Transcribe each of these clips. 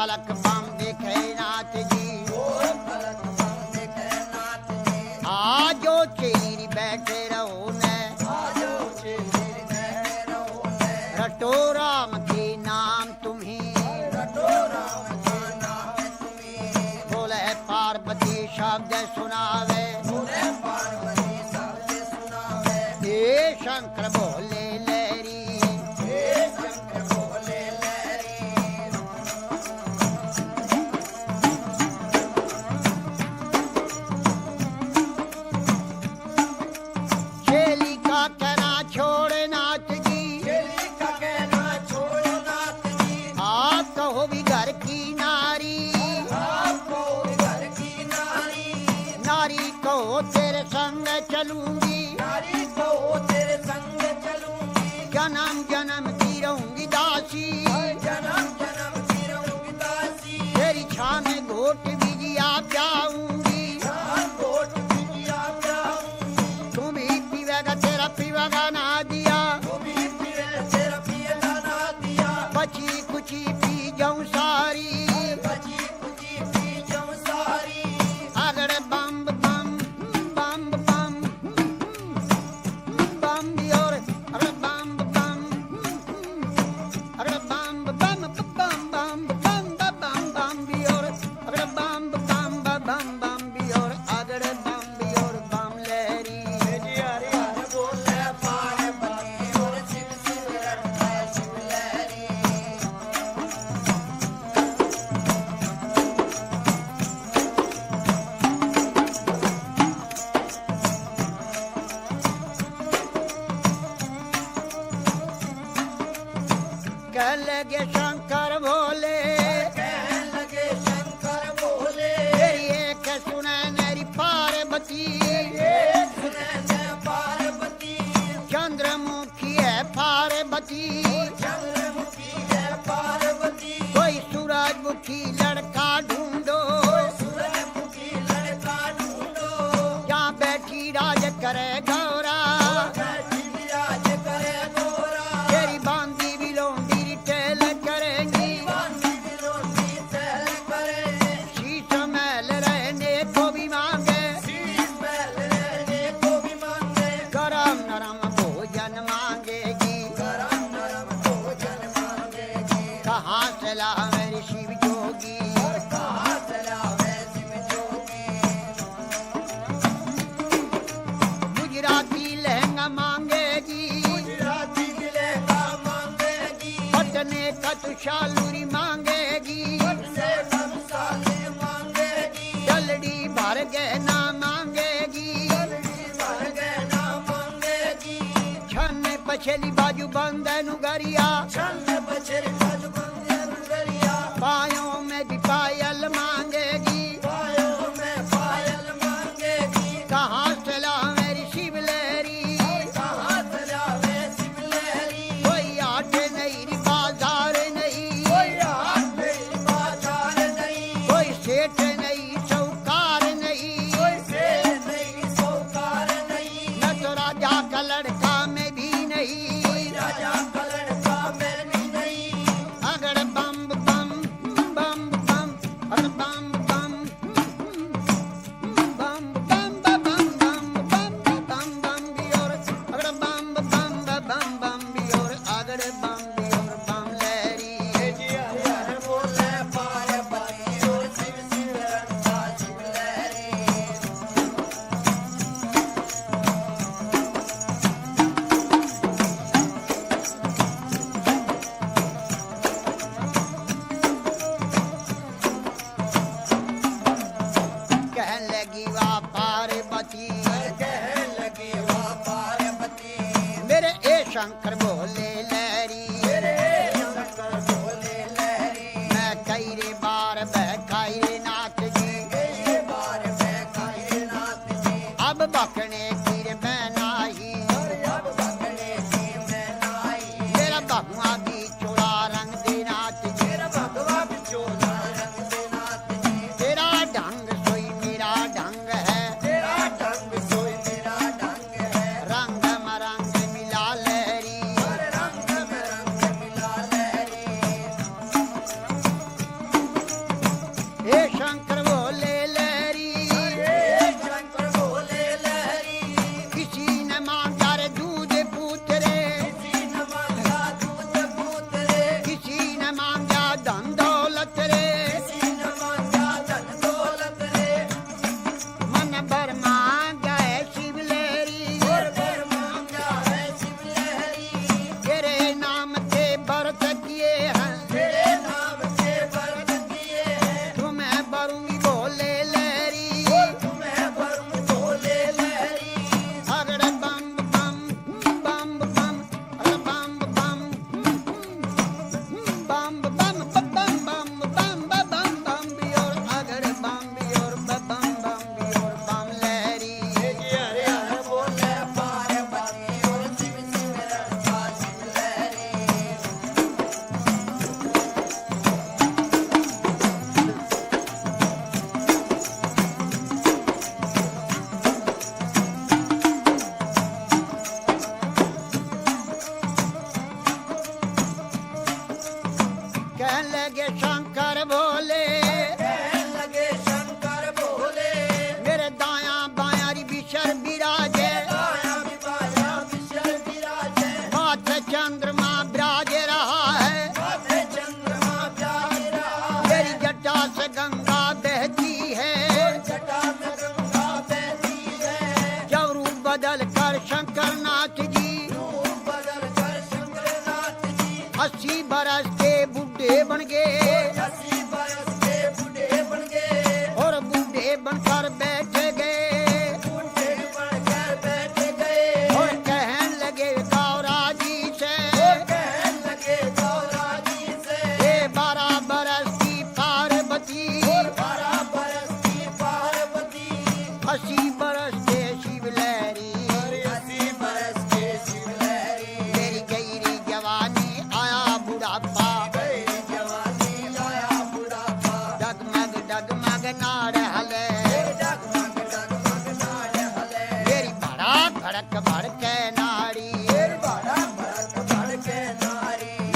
फलक बम देखे नाथ जी, आजो चेरी बैठे रहो न, रटो राम के नाम तुम्हें, बोले पार्वती शब्द सुनावे, हे शंकर बोले लहरी, चेली का कहना छोड़ नाथ जी, आप कहो भी घर की नारी, नारी कहो तेरे संग चलूंगी, जन्म जन्म की रहूंगी दासी, तेरी छान घोट बिजिया जाऊंगी, तुम ही पीवेगा तेरा पीवेगा ना दिया, बची कुची पी जाऊं सारी, अगड़ बम बम बम बम बम और अगड़ बम बम अगड़ बम बम बम बम बम बम बम और अगड़ बम बम बम बम और अगड़ बम और बम लहरी, कह लगे शंकर बोले, तेरी एक सुने मेरी पार्वती, चंद्रमुखी है पार्वती, कोई सूरजमुखी लड़का ढूंढो, जहाँ बैठी राज करे गौरा, तेरी बांधी भी लोंडी टेल करेंगी, शीश महल रहने को भी मांगे, गरम नरम भोजन मांगेगी, कहाँ चला मेरी शिव जोगी, गुजराती लहंगा मांगेगी, पटने का तुषालूरी मांगेगी, जलड़ी भर गहना मांगेगी, छन पछली बाजू बंधन गरिया, पायों में भी पायल मांगेगी, कहाँ चला मेरी शिव लहरी, कोई आठ नहीं बाजार नहीं, कोई सेठ नहीं चौकार नहीं, न तो राजा का लड़का में भी नहीं, अगर बम बम बम बम अगर बम बम बम बम बम बम बम बम बम भी और अगर बम बम बम बम भी और अगर बम भी और बम लहरी, कहने लगी वाह पार्वती, मेरे ए शंकर बोले लहरी, मैं कई रे बार बहकाई रे नाथ जी, अब बकने की रे मैं नाही, मेरा भगवा भी चोला रंग दे नाथ जी, तेरा ढंग सोई मेरा ढंग है, रंग मरंग मिला लहरी, विशर विराजे माथे चंद्रमा विराज रहा है मेरी जटा से गंगा बहती है जब रूप बदल कर शंकर नाथ जी 80 बरस के बुढ़े बन गए और बूढ़े बनकर बैठे गए और कहने लगे गौरा जी से ये 12 बरस की पार्वती 80 बरस के शिवलहरी मेरी गहरी जवानी आया बुढ़ापा डगमग डगमग नाड़ हले मेरी भड़क भड़क भड़के नाड़ी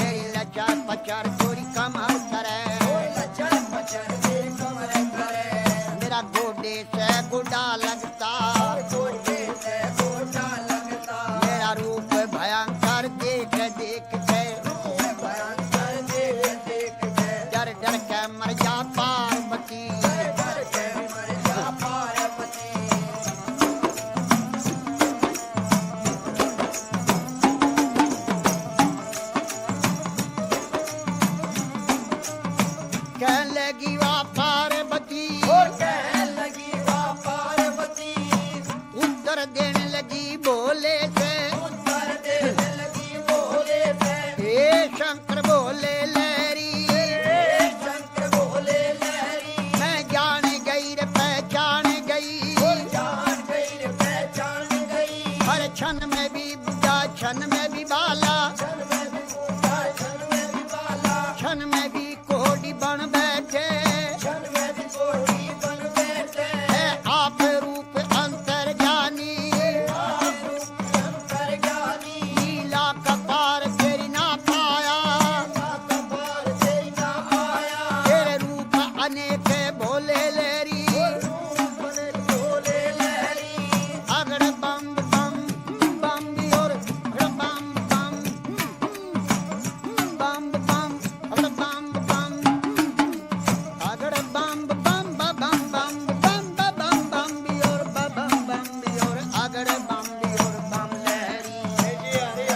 मेरी लचर पचर चोरी कमर करे मेरा गोडे से गुडा लगता मेरा रूप भयंकर देख देख के डर डर के मर जा पार्वती कहने लगी वाह पार्वती उत्तर देने लगी बोले से हे शंकर बोले लहरी मैं जान गई रे पहचान गई हर क्षण में भी बुढ़ा क्षण में भी बाला क्षण में भी कोड़ी बन बैठे है आप रूप अंतर जानी लीला कपार तेरी ना पाया तेरे रूप अनेक भोले लहरी अगर बम बम बम और बम बम बम बम अगर बम बम अगर बम बम बम बम बम बम बम और बम बम और अगर बम और बम लहरी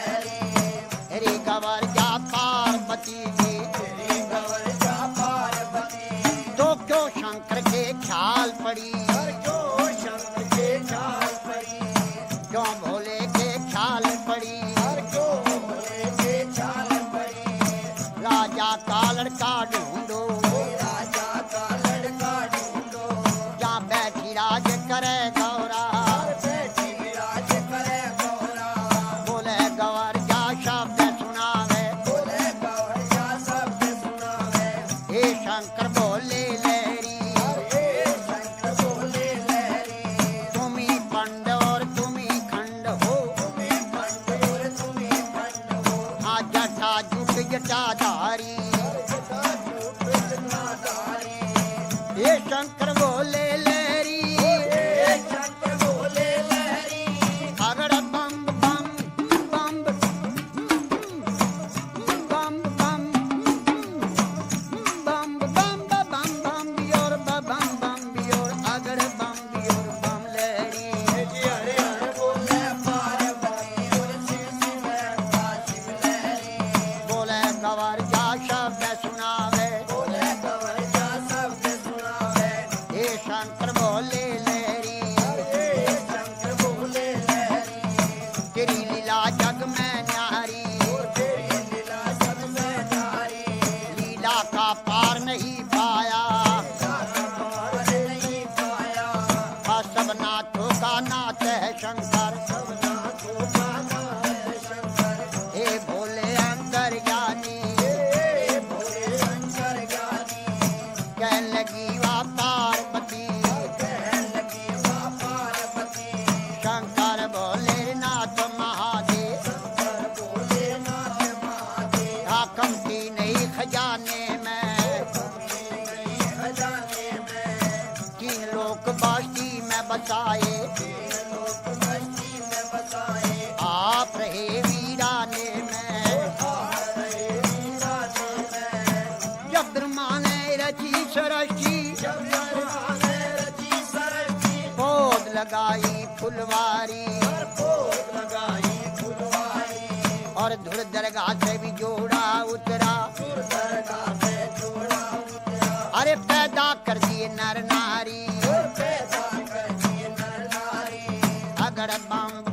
रे गवर जा पार्वती जी तो क्यों शंकर के ख्याल पड़ी क्यों भोले के ख्याल पड़ी राजा का लड़का ढूंढो जहाँ बैठी राज करे गौरा बोले गवर जा शब्द सुनावे हे शंकर बोले लहरी तुम्ही पंड और तुम्ही खंड हो हाँ जटा जुट जटाधारी हे शंकर बोले लहरी अगर बम बम बम बम बम बम बम बम बम बियोर बम बम बियोर अगर बम बियोर बम लहरी बोले गवर जा शब्द सुनावे हे शंकर बोले लहरी तेरी लीला जग में न्यारी लीला का पार नहीं पाया सब नाथों का नाथ है शंकर हे भोले अंतर ज्ञानी कहने लगी वाह पार्वती शंकर भोले नाथ महादेव कमती नहीं खजाने में बाष्टी में बसाए, आप रहे वीराने में। जब ब्रह्मा ने रची सृष्टि, पौध लगाई फुलवारी, और धुर दरगाह से भी जोड़ा उतरा, अरे पैदा कर दिए नर नारी, अगर बम